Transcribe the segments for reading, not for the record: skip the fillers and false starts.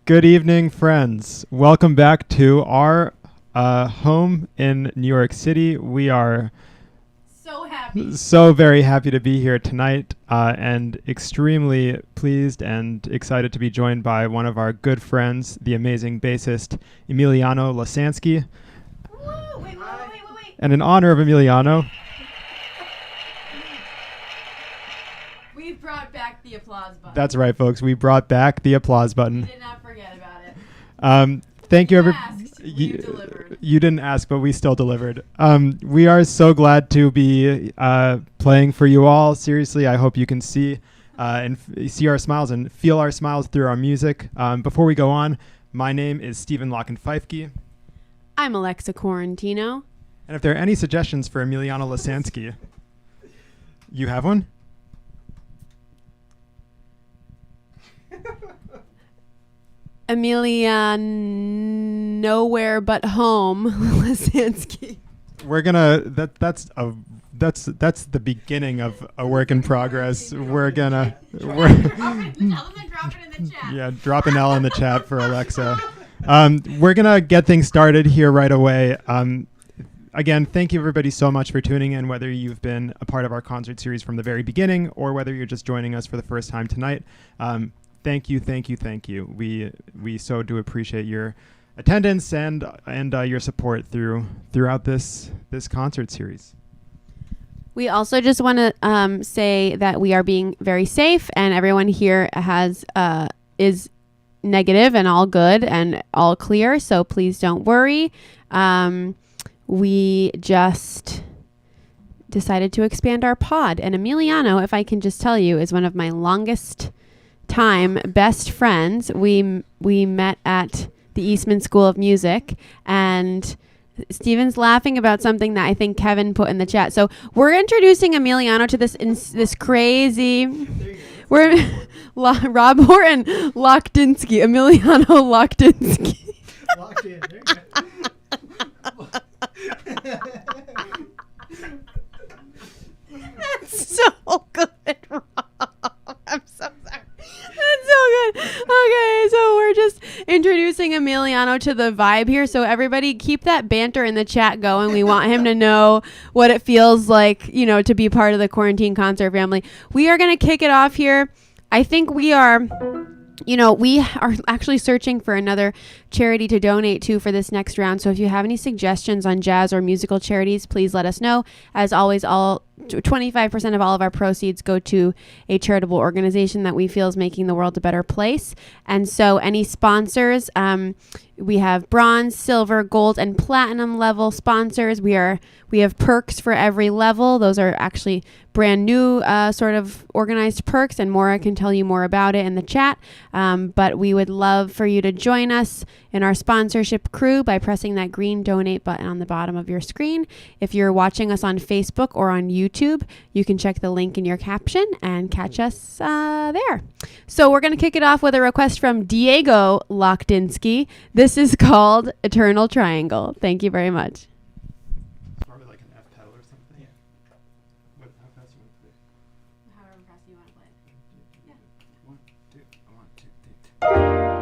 Good evening, friends. Welcome back to our home in New York City. We are so very happy to be here tonight and extremely pleased and excited to be joined by one of our good friends, the amazing bassist Emiliano Lasansky. Wait. And in honor of Emiliano, we've brought back the applause button. that's right, folks. We brought back the applause button. We did not forget about it. Thank you, everybody. You delivered. You didn't ask, but we still delivered. We are so glad to be playing for you all. Seriously, I hope you can see and see our smiles and feel our smiles through our music. Before we go on, my name is Stephen Lockenpfeifke. I'm Alexa Quarantino. And if there are any suggestions for Emiliano Lasansky, you have one? Emiliano Nowhere But Home Lasansky. We're gonna that's the beginning of a work in progress. We're gonna Tell them to drop it in the chat. yeah, drop an L in the chat for Alexa. We're gonna get things started here right away. Again, thank you everybody so much for tuning in, whether you've been a part of our concert series from the very beginning or whether you're just joining us for the first time tonight. Thank you. We so do appreciate your attendance and your support throughout this concert series. We also just want to say that we are being very safe, and everyone here is negative and all good and all clear. So please don't worry. We just decided to expand our pod, and Emiliano, if I can just tell you, is one of my longest time best friends. We met at the Eastman School of Music, and Steven's laughing about something that I think Kevin put in the chat. So we're introducing Emiliano to this crazy. We're Rob Horton Lochdinsky, Emiliano Lochdinsky. Locked in. There you go. That's so good, Rob. I'm so sorry. That's so good. Okay, so we're just introducing Emiliano to the vibe here. So everybody keep that banter in the chat going. We want him to know what it feels like, to be part of the Quarantine Concert family. We are going to kick it off here. I think we are actually searching for another charity to donate to for this next round. So if you have any suggestions on jazz or musical charities, please let us know. As always, 25% of all of our proceeds go to a charitable organization that we feel is making the world a better place. And so any sponsors, we have bronze, silver, gold, and platinum level sponsors. We have perks for every level. Those are actually brand new sort of organized perks, and Maura can tell you more about it in the chat. But we would love for you to join us in our sponsorship crew by pressing that green donate button on the bottom of your screen. If you're watching us on Facebook or on YouTube, you can check the link in your caption and catch us there. So we're going to kick it off with a request from Diego Lochdinsky. This is called Eternal Triangle. Thank you very much. Probably like an F pedal or something. Yeah. How fast you want to play? However fast you want to play. Yeah. 1, 2, 1, 2, 3.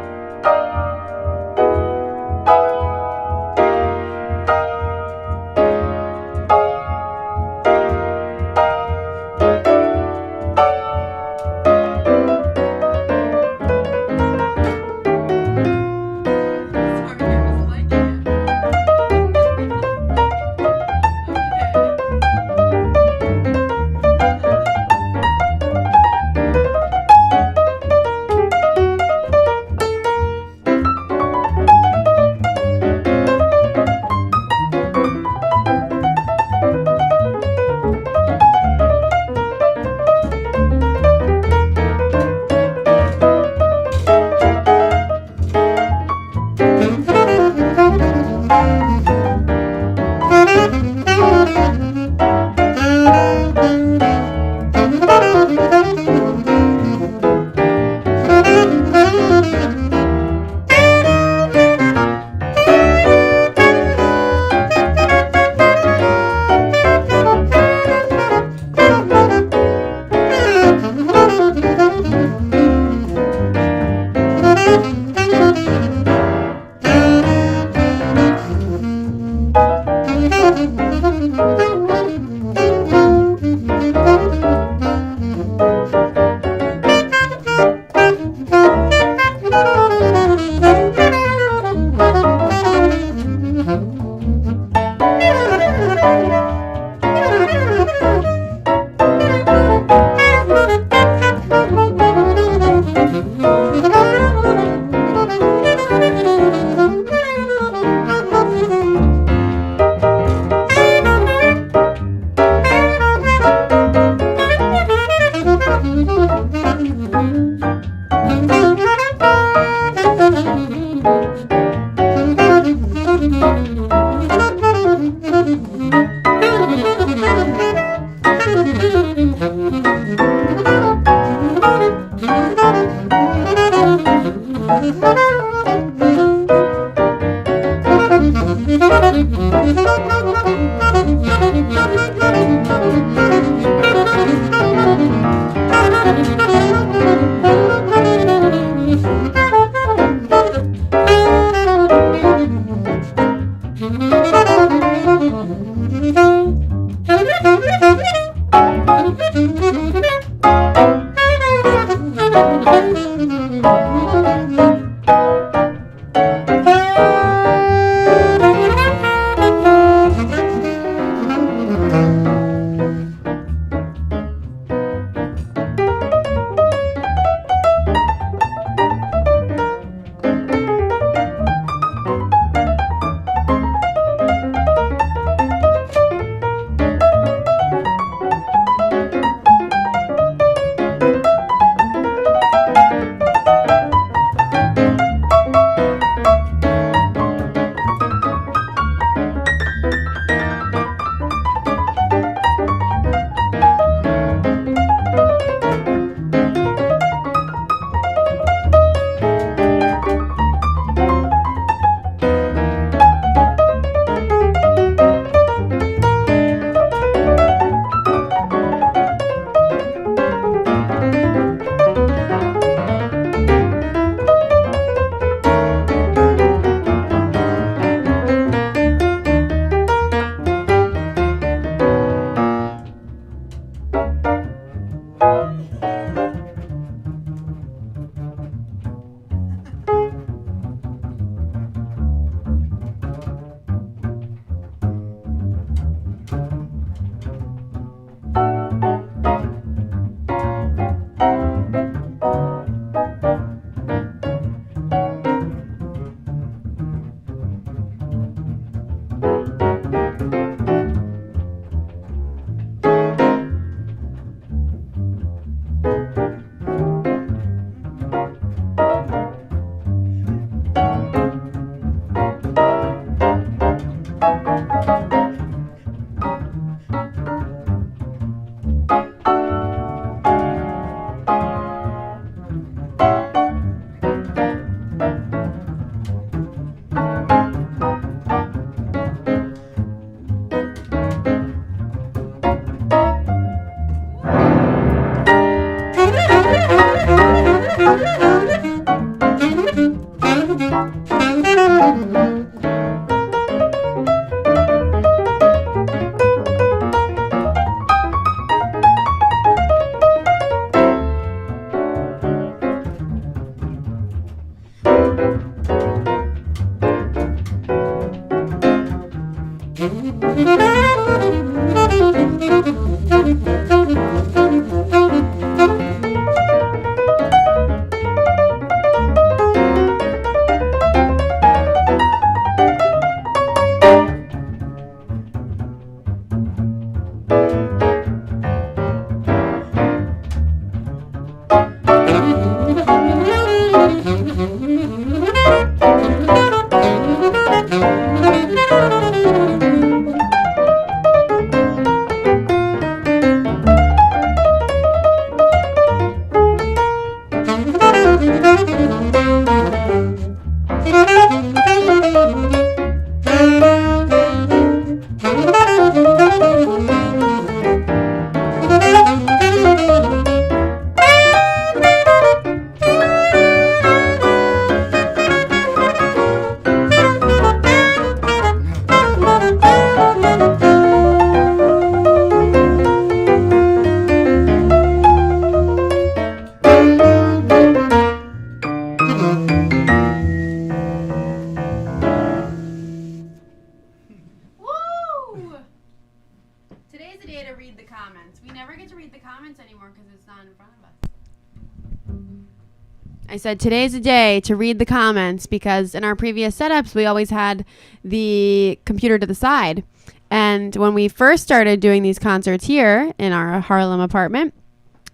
I said today's a day to read the comments because in our previous setups, we always had the computer to the side. And when we first started doing these concerts here in our Harlem apartment,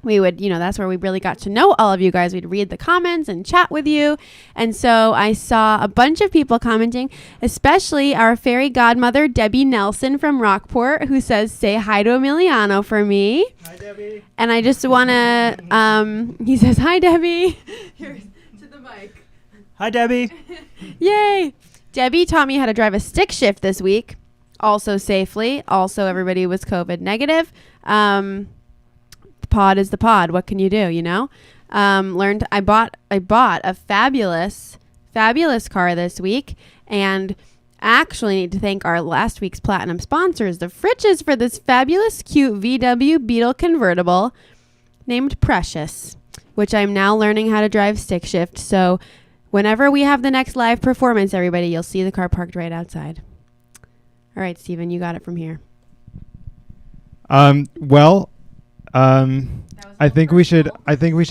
we would, that's where we really got to know all of you guys. We'd read the comments and chat with you. And so I saw a bunch of people commenting, especially our fairy godmother, Debbie Nelson from Rockport, who says, say hi to Emiliano for me. Hi, Debbie. And I just want to, he says, hi, Debbie. Here's to the mic. Hi, Debbie. Yay! Debbie taught me how to drive a stick shift this week, also safely. Also, everybody was COVID negative. The pod is the pod. What can you do? You know. Learned. I bought a fabulous car this week, and actually need to thank our last week's platinum sponsors, the Fritches, for this fabulous, cute VW Beetle convertible named Precious, which I'm now learning how to drive stick shift. So whenever we have the next live performance, everybody, you'll see the car parked right outside. All right, Steven, you got it from here. Well, I think we should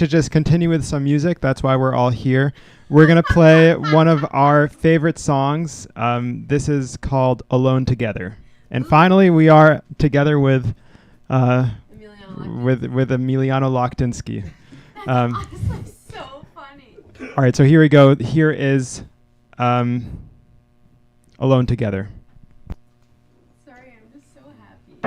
just continue with some music. That's why we're all here. We're gonna play one of our favorite songs. This is called "Alone Together," and finally, we are together with Emiliano Lasansky. Honestly, so funny. All right, so here we go. Here is "Alone Together." Sorry, I'm just so happy.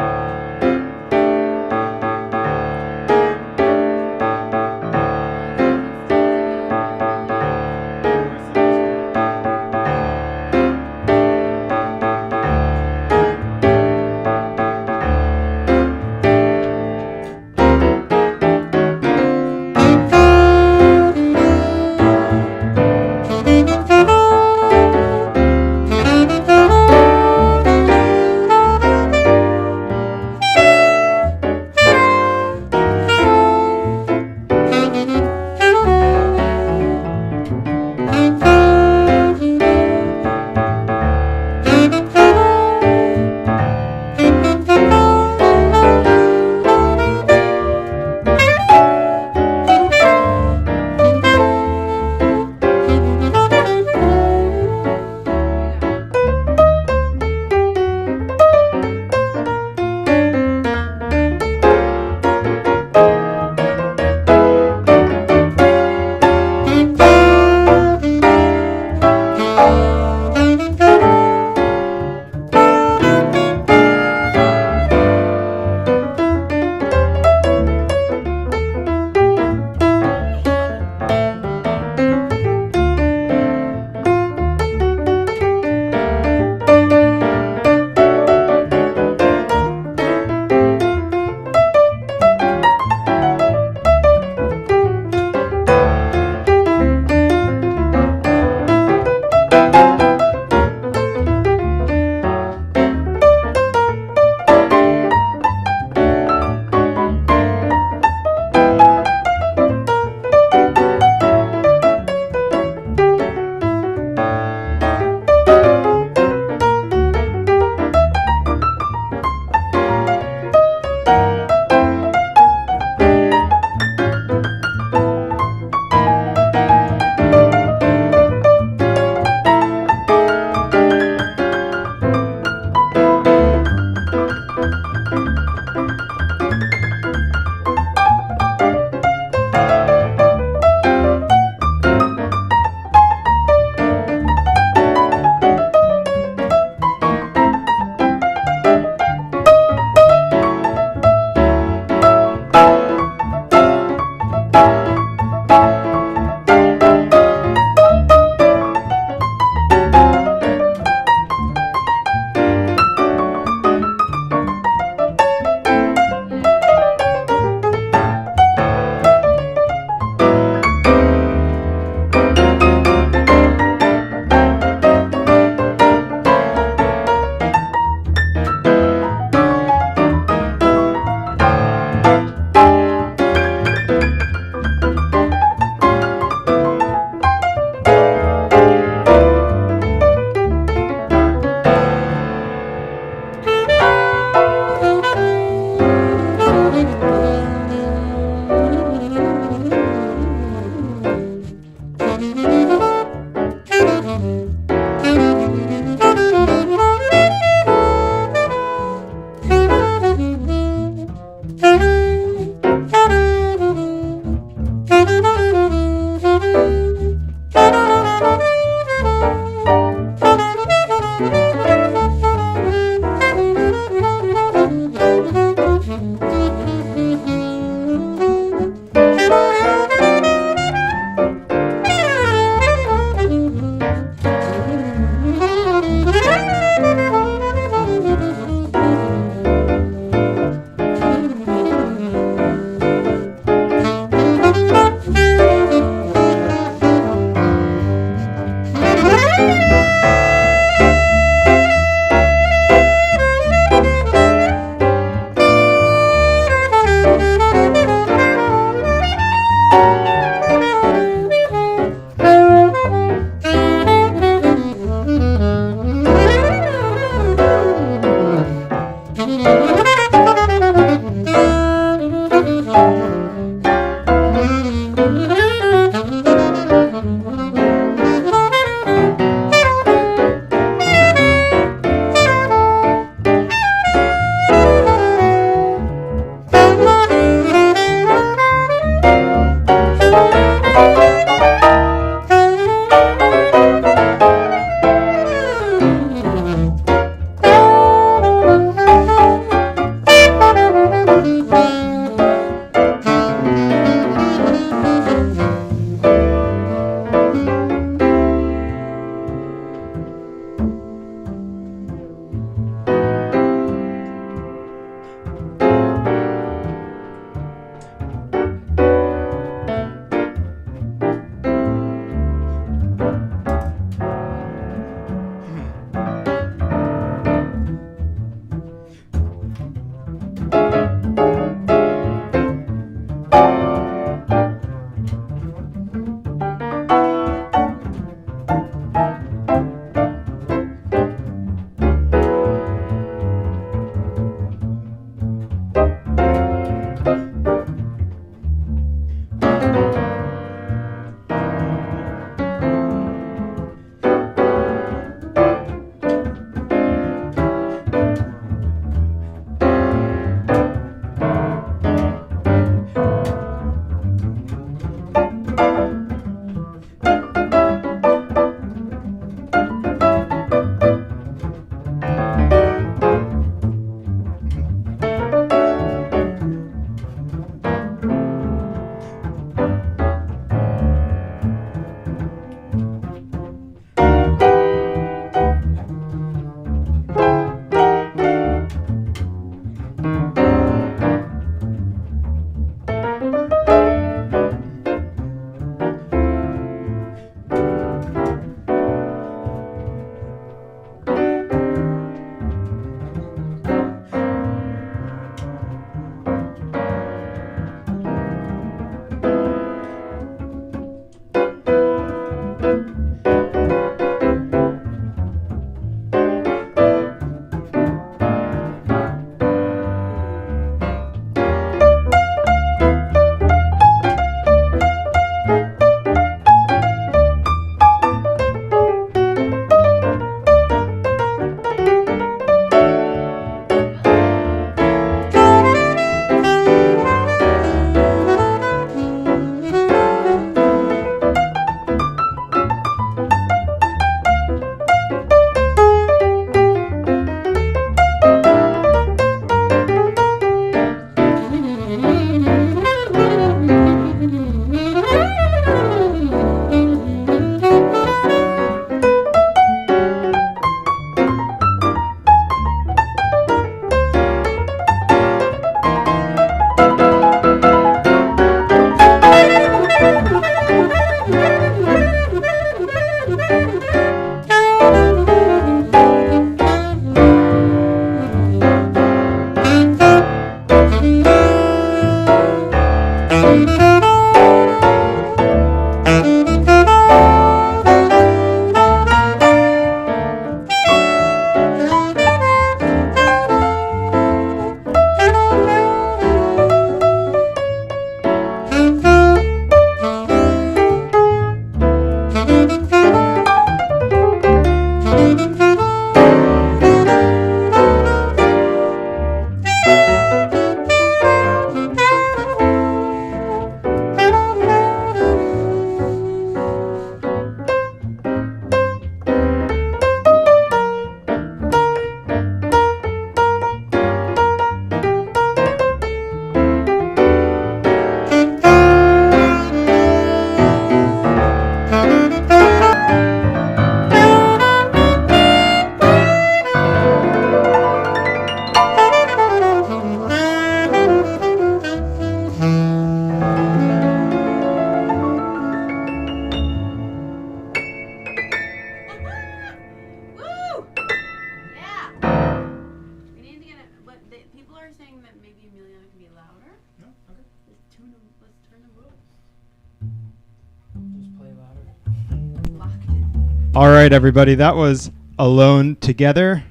All right, everybody. That was Alone Together.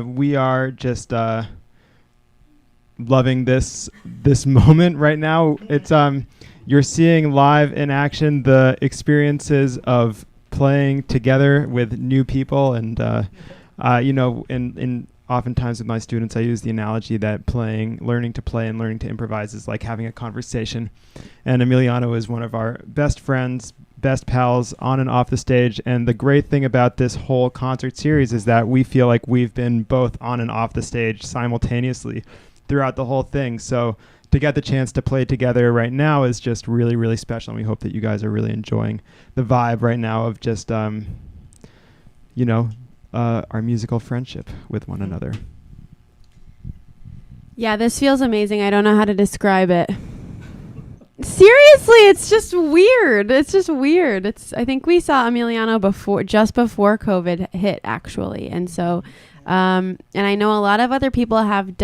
We are just loving this moment right now. It's you're seeing live in action the experiences of playing together with new people, and in oftentimes with my students, I use the analogy that learning to play and learning to improvise is like having a conversation. And Emiliano is one of our best friends, best pals on and off the stage. And the great thing about this whole concert series is that we feel like we've been both on and off the stage simultaneously throughout the whole thing. So to get the chance to play together right now is just really, really special. And we hope that you guys are really enjoying the vibe right now of just, our musical friendship with one another. Yeah, this feels amazing. I don't know how to describe it. Seriously, it's just weird. It's just weird. I think we saw Emiliano just before COVID hit, actually. And so, and I know a lot of other people have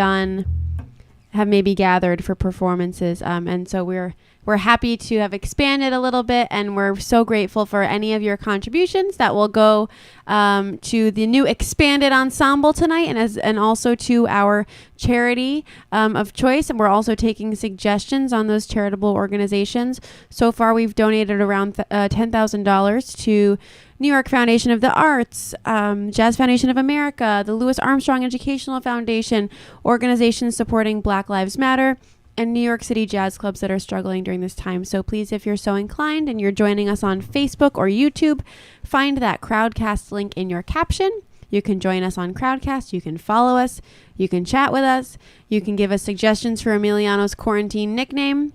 maybe gathered for performances. And so we're happy to have expanded a little bit, and we're so grateful for any of your contributions that will go to the new expanded ensemble tonight, and also to our charity of choice. And we're also taking suggestions on those charitable organizations. So far, we've donated around $10,000 to New York Foundation of the Arts, Jazz Foundation of America, the Louis Armstrong Educational Foundation, organizations supporting Black Lives Matter, and New York City jazz clubs that are struggling during this time. So please, if you're so inclined and you're joining us on Facebook or YouTube, find that Crowdcast link in your caption. You can join us on Crowdcast. You can follow us. You can chat with us. You can give us suggestions for Emiliano's quarantine nickname.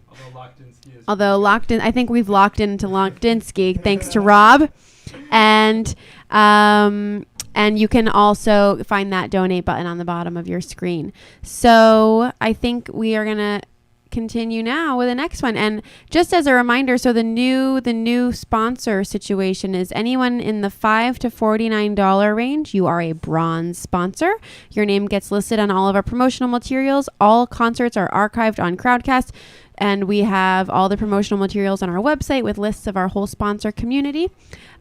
I think we've locked into Lockdinsky, thanks to Rob. And you can also find that donate button on the bottom of your screen. So I think we are going to continue now with the next one. And just as a reminder, so the new sponsor situation is anyone in the $5 to $49 range. You are a bronze sponsor. Your name gets listed on all of our promotional materials. All concerts are archived on Crowdcast. And we have all the promotional materials on our website with lists of our whole sponsor community.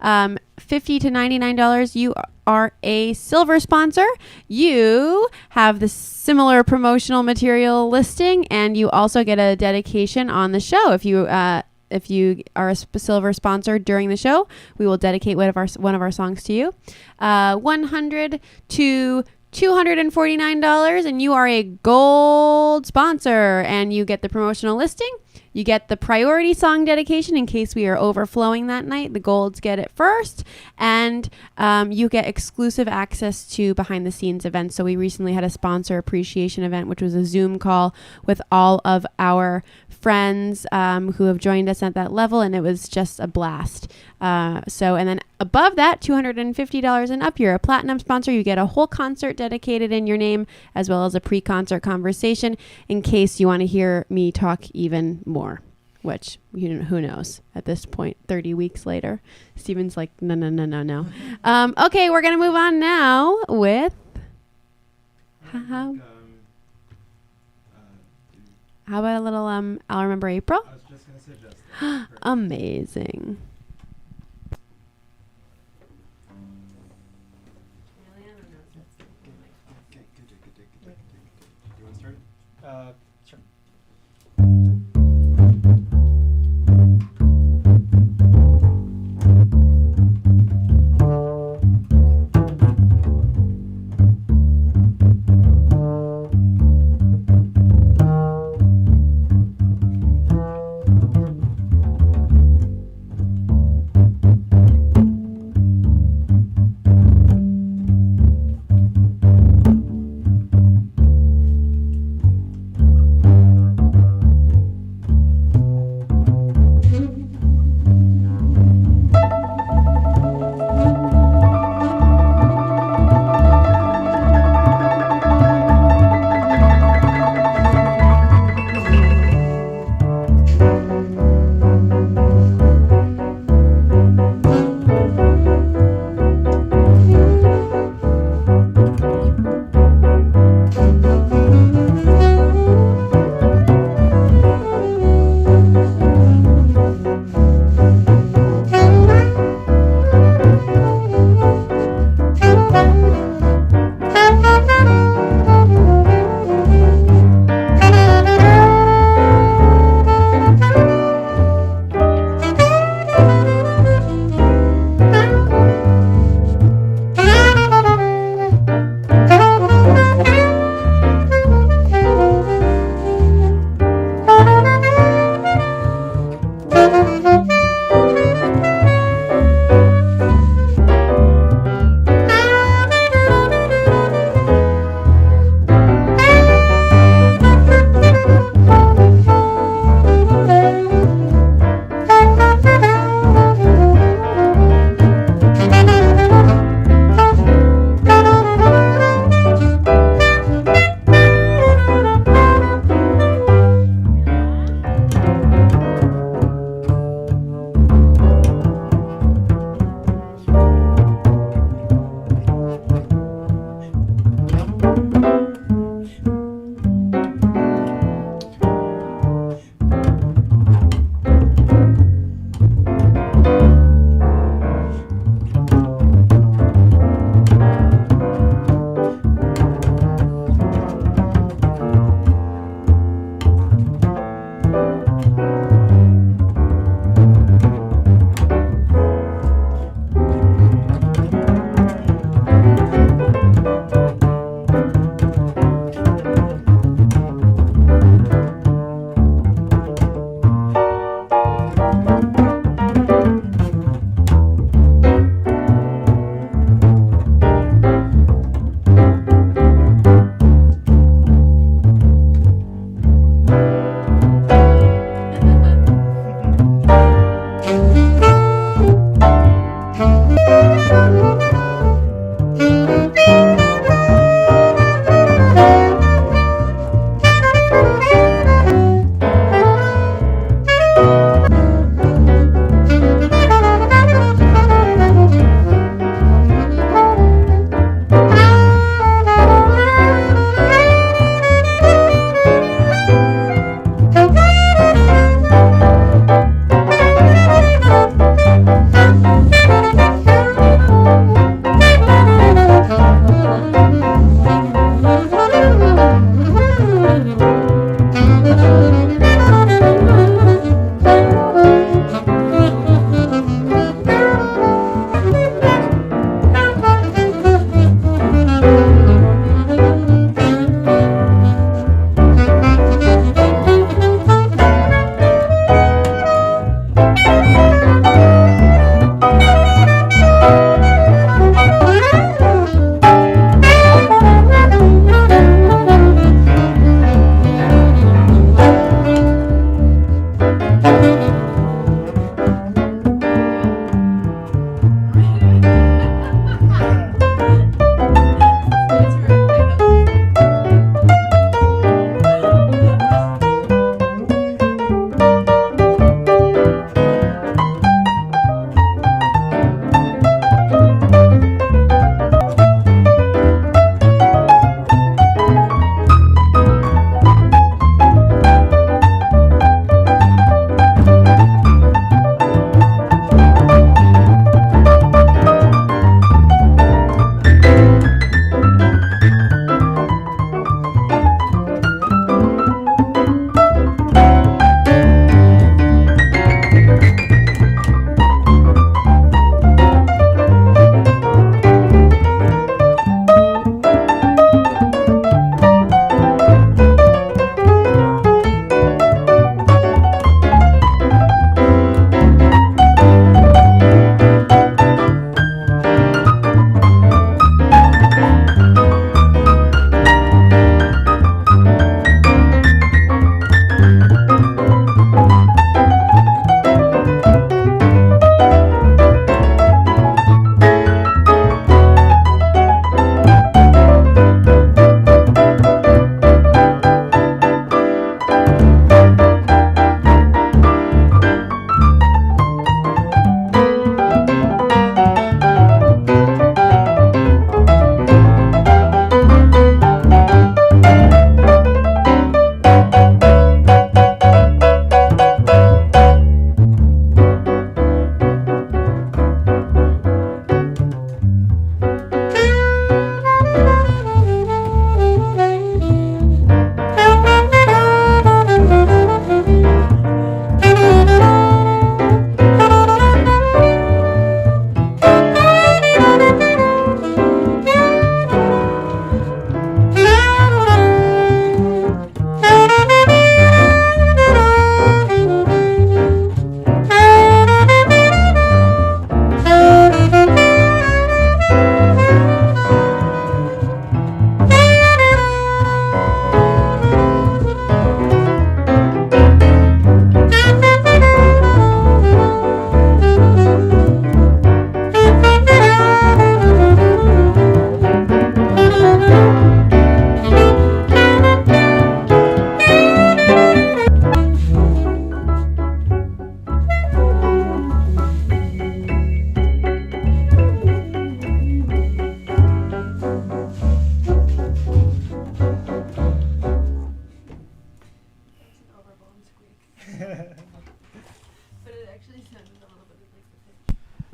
$50 to $99, you are a silver sponsor. You have the similar promotional material listing, and you also get a dedication on the show. If you are a silver sponsor during the show, we will dedicate one of our songs to you. $100 to $249, and you are a gold sponsor, and you get the promotional listing. You get the priority song dedication in case we are overflowing that night. The golds get it first, and you get exclusive access to behind the scenes events. So we recently had a sponsor appreciation event, which was a Zoom call with all of our friends who have joined us at that level, and it was just a blast. And then above that, $250 and up, you're a platinum sponsor. You get a whole concert dedicated in your name, as well as a pre-concert conversation in case you want to hear me talk even more, which, who knows at this point, 30 weeks later. Steven's like, no. Okay, we're going to move on now with how about a little I'll Remember April? I was just going to suggest that. Amazing. You want to start? Sure.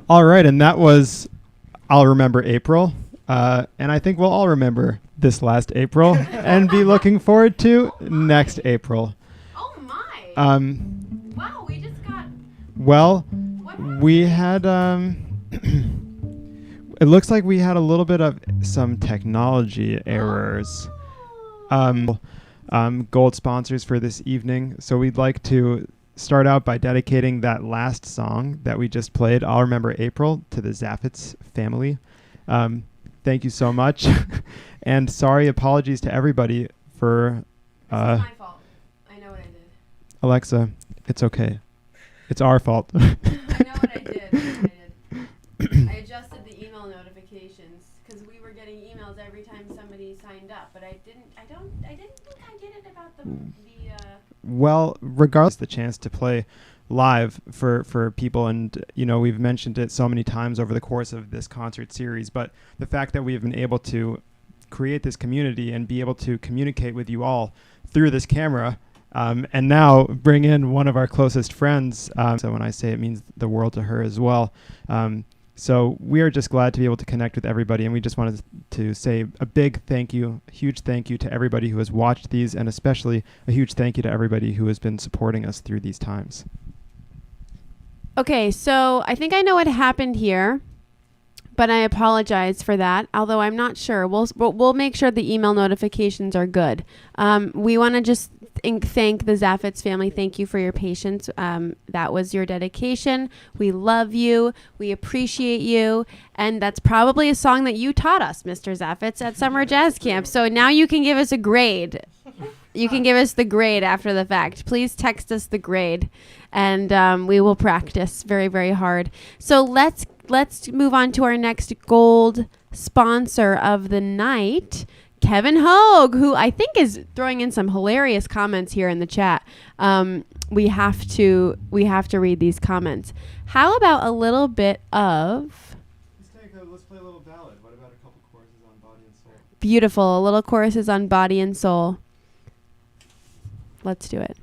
All right, and that was I'll Remember April. And I think we'll all remember this last April and be looking forward to next April. Oh my! Wow, we just got. Well, What happened? we had it looks like we had a little bit of some technology errors. Gold sponsors for this evening. So we'd like to start out by dedicating that last song that we just played, I'll Remember April, to the Zaffitz family. Thank you so much. And sorry, apologies to everybody for... It's not my fault. I know what I did. Alexa, it's okay. It's our fault. I know what I did. I adjusted had the email notifications because we were getting emails every time somebody signed up, but I didn't think I did it about the Well, regardless, the chance to play live for people, and we've mentioned it so many times over the course of this concert series, but the fact that we have been able to create this community and be able to communicate with you all through this camera, and now bring in one of our closest friends, so when I say it means the world to her as well. So we are just glad to be able to connect with everybody, and we just wanted to say a big thank you, a huge thank you to everybody who has watched these, and especially a huge thank you to everybody who has been supporting us through these times. Okay, so I think I know what happened here, but I apologize for that, although I'm not sure. We'll make sure the email notifications are good. We want to just thank the Zaffitz family. Thank you for your patience. That was your dedication. We love you. We appreciate you. And that's probably a song that you taught us, Mr. Zaffitz, at Summer Jazz Camp. So now you can give us a grade. You can give us the grade after the fact. Please text us the grade, and we will practice very, very hard. So let's move on to our next gold sponsor of the night, Kevin Hogue, who I think is throwing in some hilarious comments here in the chat. We have to read these comments. How about a little bit of... Let's play a little ballad. What about a couple choruses on Body and Soul? Beautiful. A little choruses on Body and Soul. Let's do it.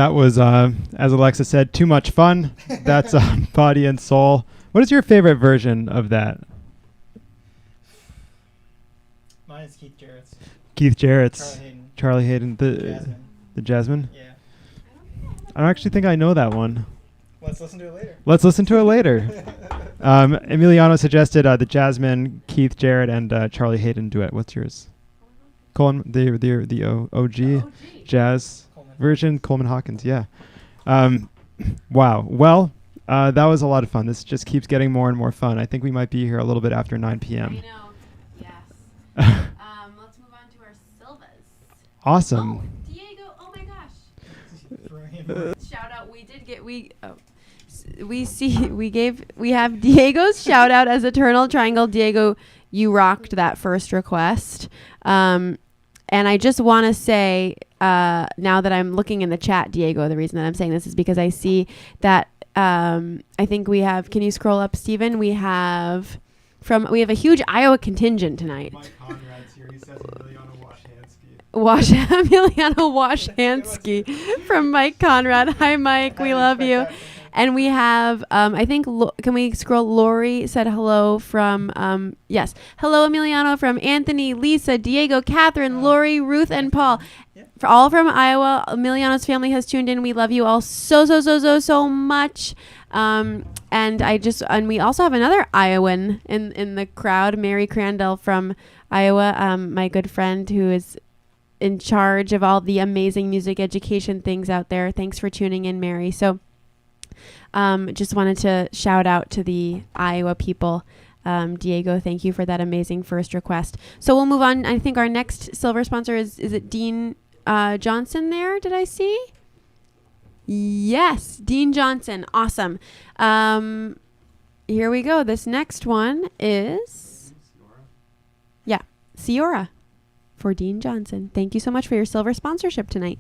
That was, as Alexa said, too much fun. That's Body and Soul. What is your favorite version of that? Mine is Keith Jarrett's. Keith Jarrett's. Charlie Charlie Hayden. Hayden. Jasmine. The Jasmine? Yeah. I don't actually think I know that one. Let's listen to it later. Let's listen to it later. Emiliano suggested the Jasmine, Keith Jarrett, and Charlie Hayden duet. What's yours? Coleman, the OG jazz version, Coleman Hawkins. Yeah. Wow. Well, that was a lot of fun. This just keeps getting more and more fun. I think we might be here a little bit after 9 p.m. I know. Yes. Let's move on to our Silvas. Awesome. Oh, Diego. Oh my gosh. Shout out. We have Diego's shout out as Eternal Triangle. Diego, you rocked that first request. And I just want to say, now that I'm looking in the chat, Diego, the reason that I'm saying this is because I see that I think we have, can you scroll up, Steven? We have a huge Iowa contingent tonight. Mike Conrad's here. He says Emiliano Emiliano Washansky from Mike Conrad. Hi, Mike. We love you. And we have, I think, can we scroll? Lori said hello from, yes. Hello, Emiliano, from Anthony, Lisa, Diego, Catherine, Lori, Ruth, and Paul. For all from Iowa, Emiliano's family has tuned in. We love you all so much. And we also have another Iowan in the crowd, Mary Crandall from Iowa, my good friend who is in charge of all the amazing music education things out there. Thanks for tuning in, Mary. So just wanted to shout out to the Iowa people. Diego, thank you for that amazing first request. So we'll move on. I think our next silver sponsor is it Dean Johnson there? Did I see? Yes, Dean Johnson. Awesome. Here we go. This next one is Siora for Dean Johnson. Thank you so much for your silver sponsorship tonight.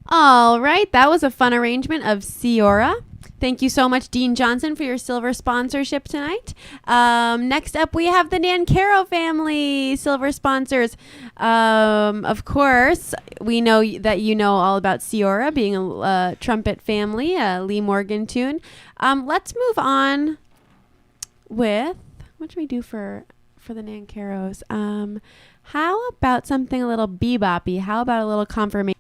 All right, that was a fun arrangement of Siora. Thank you so much, Dean Johnson, for your silver sponsorship tonight. Next up, we have the Nancaro family, silver sponsors. Of course, we know that you know all about Siora being a trumpet family, a Lee Morgan tune. Let's move on with, what should we do for the Nancaros? How about something a little beboppy? How about a little confirmation?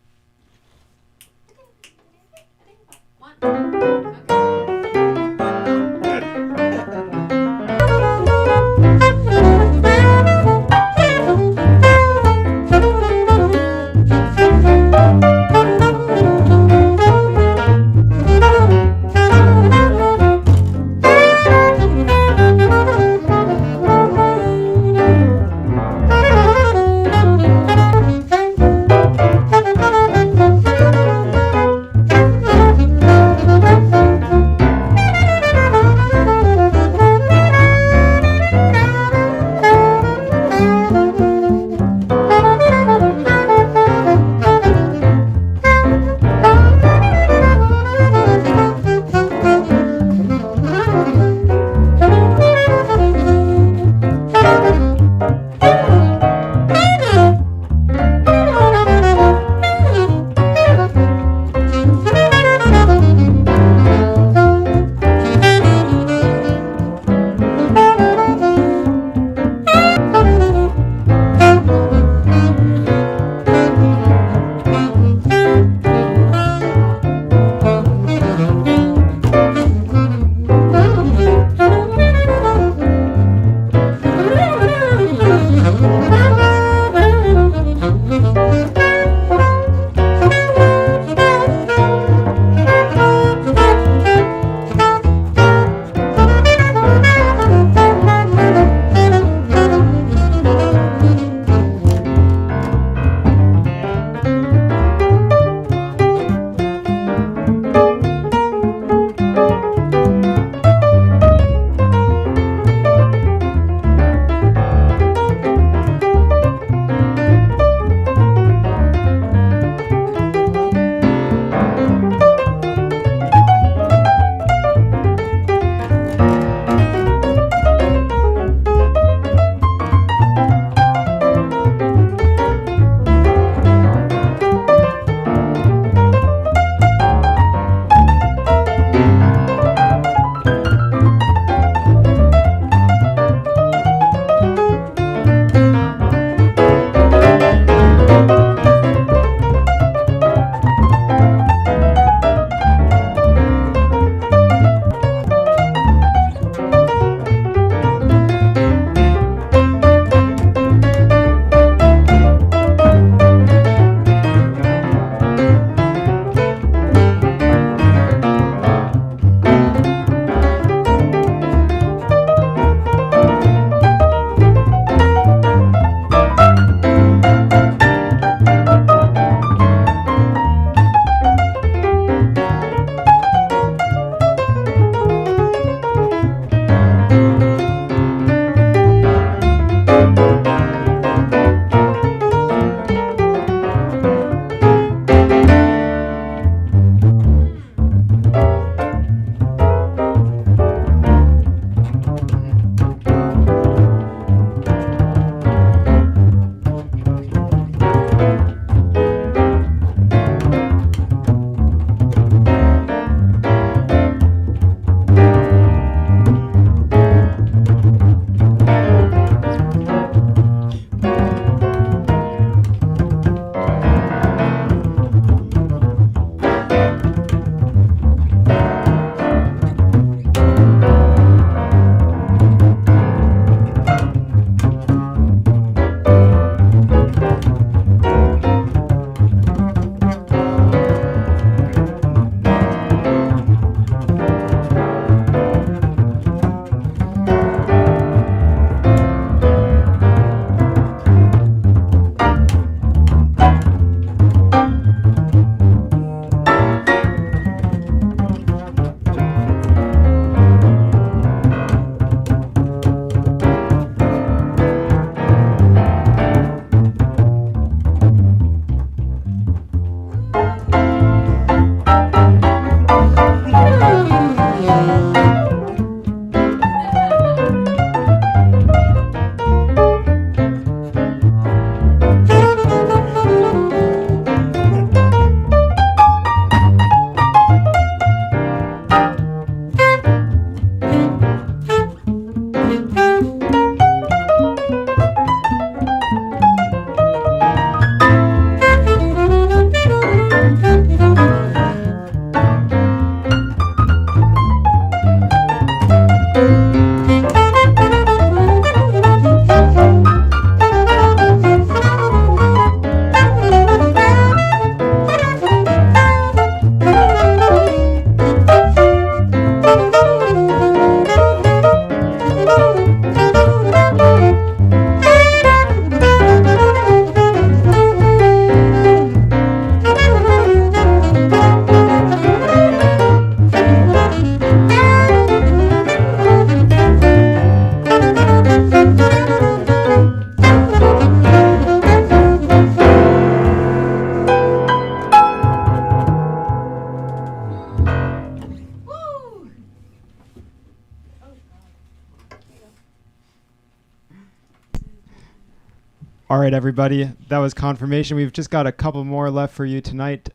All right, everybody. That was confirmation. We've just got a couple more left for you tonight.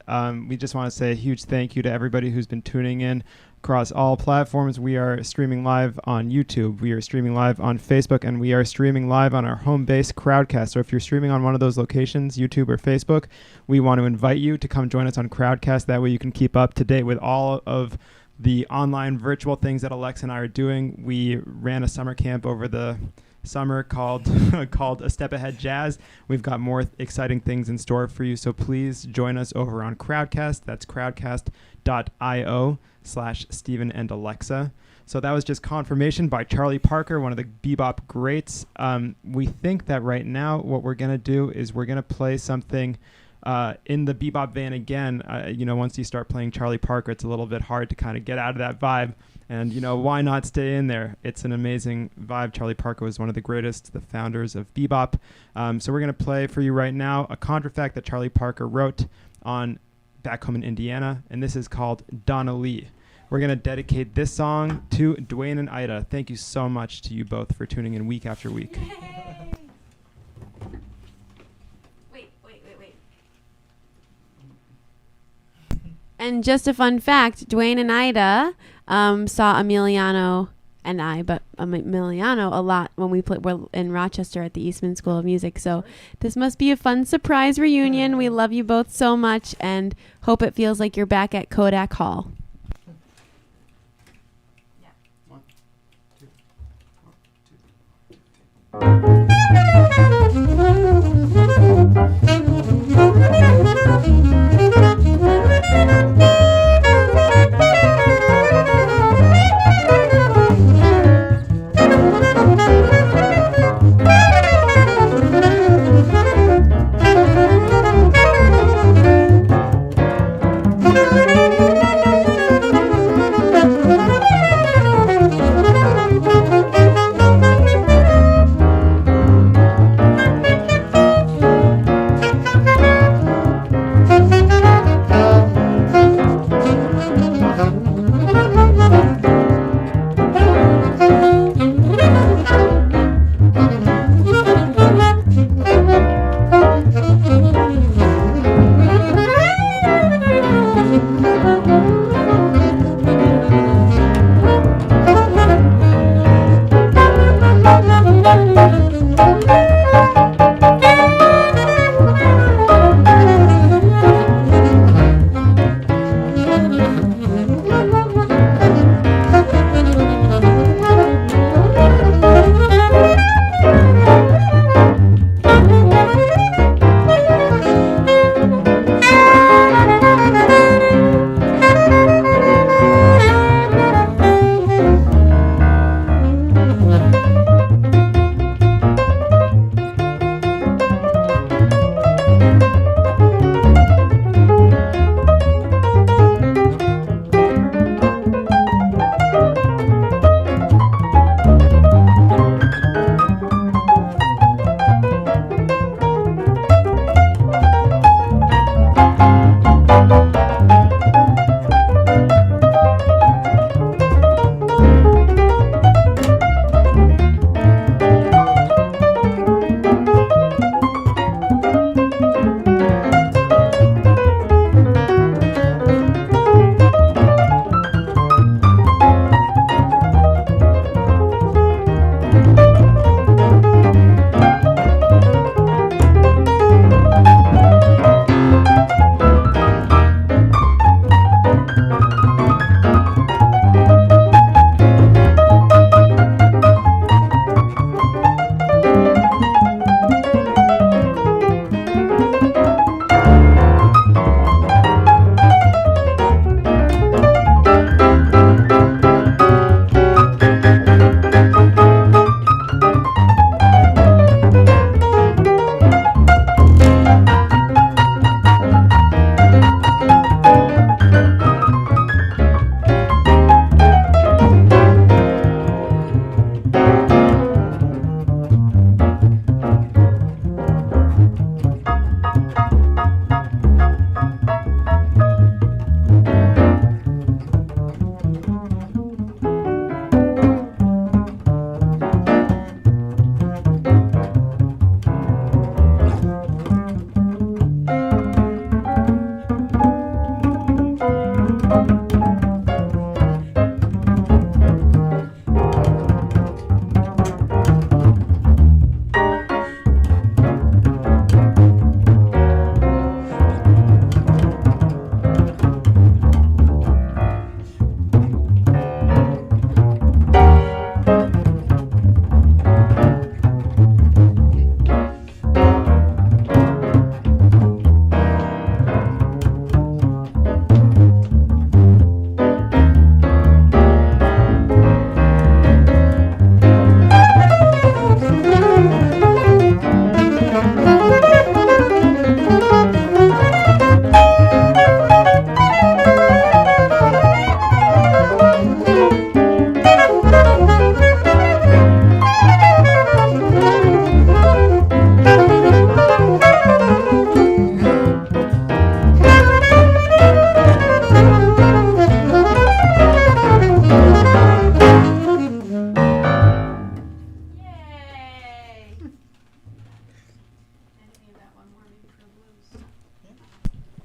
We just want to say a huge thank you to everybody who's been tuning in across all platforms. We are streaming live on YouTube. We are streaming live on Facebook, and we are streaming live on our home base, Crowdcast. So if you're streaming on one of those locations, YouTube or Facebook, we want to invite you to come join us on Crowdcast. That way you can keep up to date with all of the online virtual things that Alexa and I are doing. We ran a summer camp over the summer called A Step Ahead Jazz. We've got more exciting things in store for you, so please join us over on Crowdcast. That's crowdcast.io/Stephen and Alexa. So that was just confirmation by Charlie Parker, one of the bebop greats. We think that right now what we're going to do is we're going to play something in the bebop vein again. Once you start playing Charlie Parker, it's a little bit hard to kind of get out of that vibe. And, why not stay in there? It's an amazing vibe. Charlie Parker was one of the greatest, the founders of bebop. So we're going to play for you right now a contrafact that Charlie Parker wrote on back home in Indiana, and this is called Donna Lee. We're going to dedicate this song to Dwayne and Ida. Thank you so much to you both for tuning in week after week. Yay. Wait. And just a fun fact, Dwayne and Ida saw Emiliano and I, but Emiliano a lot when we were in Rochester at the Eastman School of Music. So this must be a fun surprise reunion. We love you both so much and hope it feels like you're back at Kodak Hall.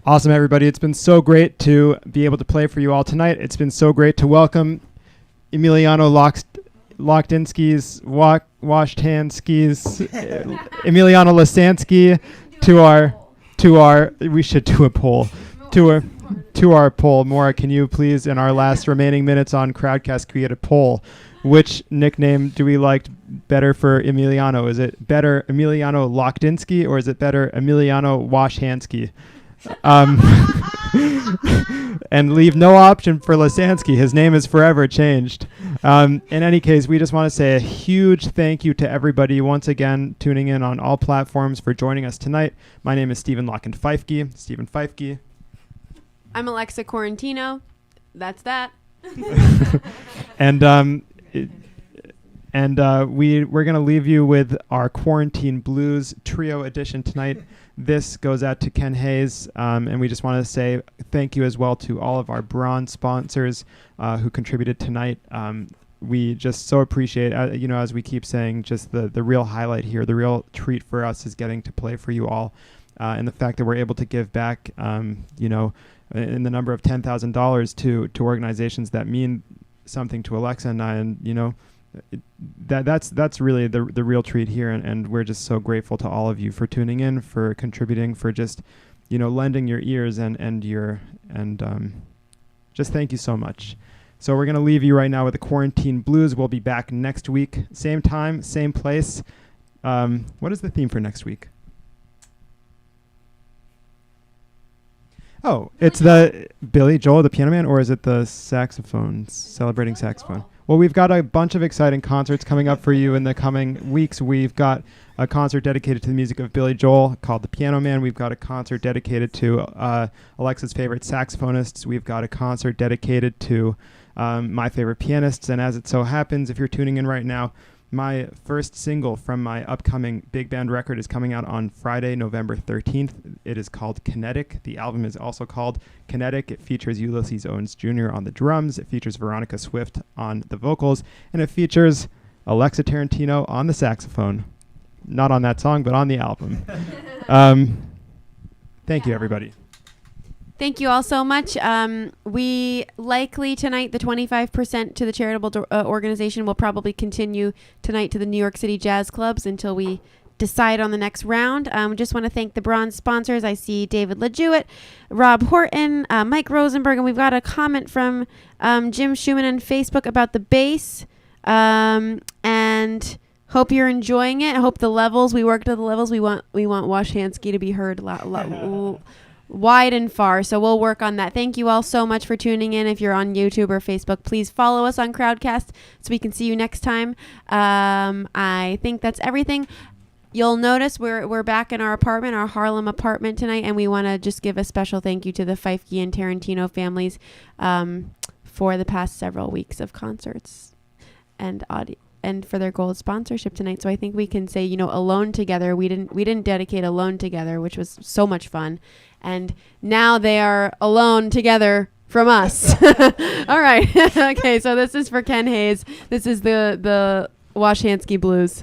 Awesome, everybody. It's been so great to be able to play for you all tonight. It's been so great to welcome Emiliano Lasansky's Emiliano Lasansky to our we should do a poll to our poll. Maura, can you please in our last remaining minutes on Crowdcast create a poll? Which nickname do we like better for Emiliano? Is it better Emiliano Lasansky or is it better Emiliano Washhansky? And leave no option for Lasansky. His name is forever changed. In any case, we just want to say a huge thank you to everybody once again tuning in on all platforms for joining us tonight. My name is Stephen Feifke. I'm Alexa Quarantino. That's that. We're going to leave you with our Quarantine Blues Trio edition tonight. This goes out to Ken Hayes, and we just want to say thank you as well to all of our bronze sponsors who contributed tonight. We just so appreciate, as we keep saying, just the real highlight here, the real treat for us is getting to play for you all, and the fact that we're able to give back, in the number of $10,000 to organizations that mean something to Alexa and I, and that's really the real treat here, and we're just so grateful to all of you for tuning in, for contributing, for just lending your ears and just thank you so much. So we're going to leave you right now with the Quarantine Blues. We'll be back next week, same time, same place. What is the theme for next week? Oh, it's the Billy Joel, the Piano Man, or is it the saxophone, celebrating saxophone? Well, we've got a bunch of exciting concerts coming up for you in the coming weeks. We've got a concert dedicated to the music of Billy Joel called The Piano Man. We've got a concert dedicated to Alexa's favorite saxophonists. We've got a concert dedicated to my favorite pianists. And as it so happens, if you're tuning in right now, my first single from my upcoming big band record is coming out on Friday, November 13th. It is called Kinetic. The album is also called Kinetic. It features Ulysses Owens Jr. on the drums. It features Veronica Swift on the vocals. And it features Alexa Tarantino on the saxophone. Not on that song, but on the album. Thank you, everybody. Thank you all so much. We likely tonight, the 25% to the charitable organization will probably continue tonight to the New York City Jazz Clubs until we decide on the next round. Just want to thank the bronze sponsors. I see David LeJewett, Rob Horton, Mike Rosenberg, and we've got a comment from Jim Schumann on Facebook about the bass. And hope you're enjoying it. I hope the levels, we worked at the levels. We want Washhansky to be heard wide and far, so we'll work on that. Thank you all so much for tuning in. If you're on YouTube or Facebook, please follow us on Crowdcast so we can see you next time. I think that's everything. You'll notice we're back in our apartment, our Harlem apartment tonight, and we want to just give a special thank you to the Feifke and Tarantino families for the past several weeks of concerts and for their gold sponsorship tonight. So I think we can say, Alone Together. We didn't dedicate Alone Together, which was so much fun. And now they are alone together from us. All right. Okay, so this is for Ken Hayes. This is the Washhansky Blues.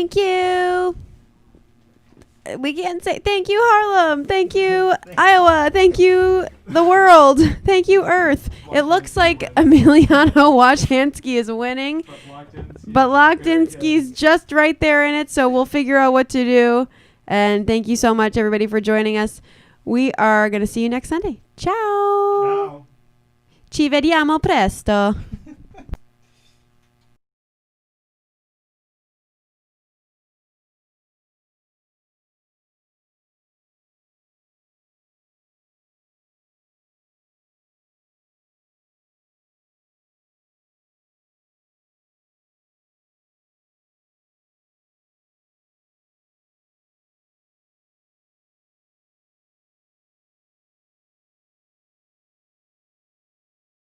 Thank you. We can't say thank you, Harlem. Thank you, Iowa. Thank you, the world. Thank you, Earth. It looks like Emiliano Lasansky is winning, but Locked-In-Ski's just right there in it, so we'll figure out what to do. And thank you so much, everybody, for joining us. We are going to see you next Sunday. Ciao. Ciao. Ci vediamo presto.